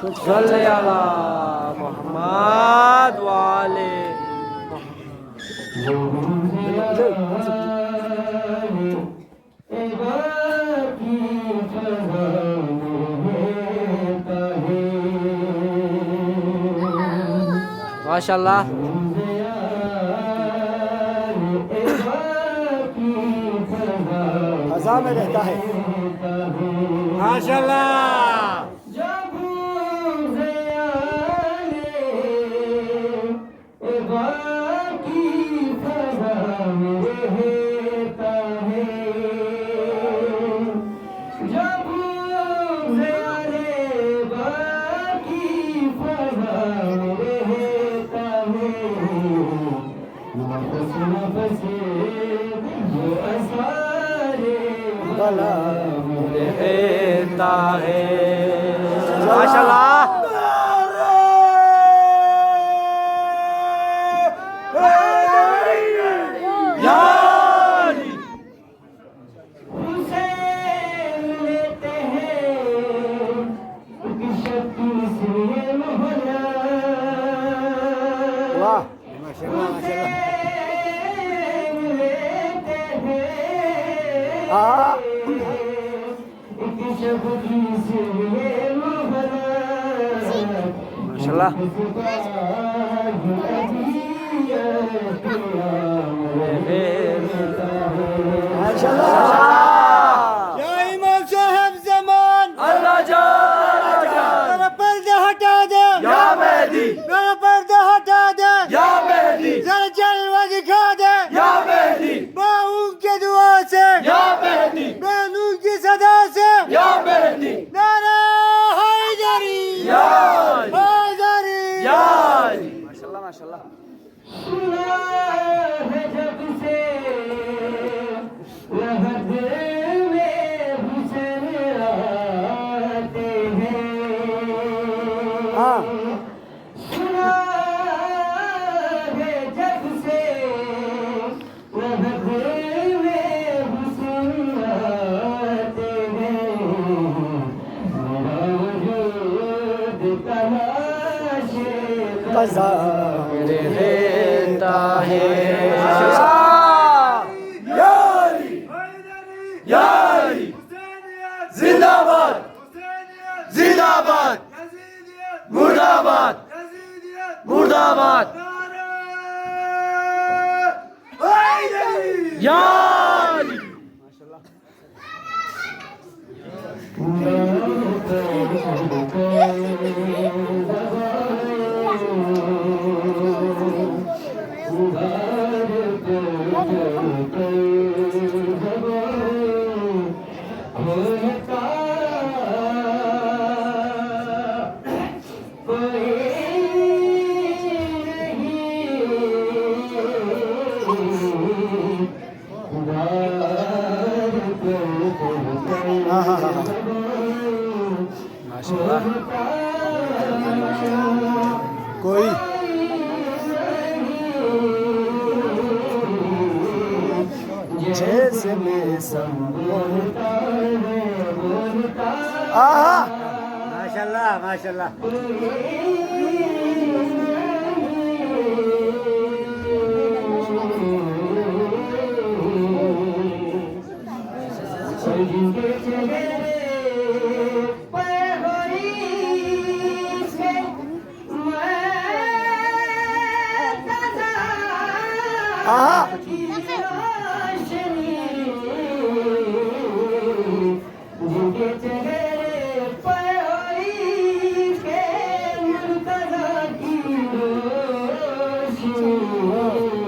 सल्ले अला मोहम्मद वाले माशाल्लाह। फजा में रहता है माशाल्लाह। रहता है माशाल्लाह। वाह माशाल्लाह माशाल्लाह। माशाल्लाह। या इमाम साहब ज़मान अल्लाह जान मेरा पर्दा हटा दे या मेहदी मेरा पर्दा हटा दे या मेहदी जरा जलवा दिखा दे या मेहदी मैं उनके दुआ से या मेहदी मैं उनकी सदा से या मेहदी नारा हैदरी या हैदरी या माशाल्लाह माशाल्लाह। सुना है जब से लहद में हुसैन आते हैं। हाँ सुना है जब से लहद में हुसैन आते हैं। मेरा वजूद तमाशे फजा रहता है यारी जिंदाबाद जिंदाबाद मुर्दाबाद मुर्दाबाद यारी हाँ हाँ हाँ माशाल्लाह। कोई जैसे मैं माशाल्लाह माशाल्लाह।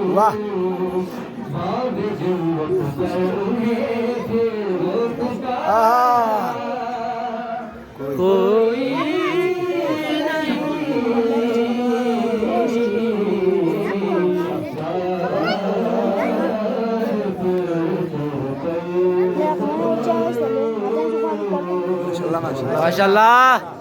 वाह कोई माशाल्लाह माशाल्लाह।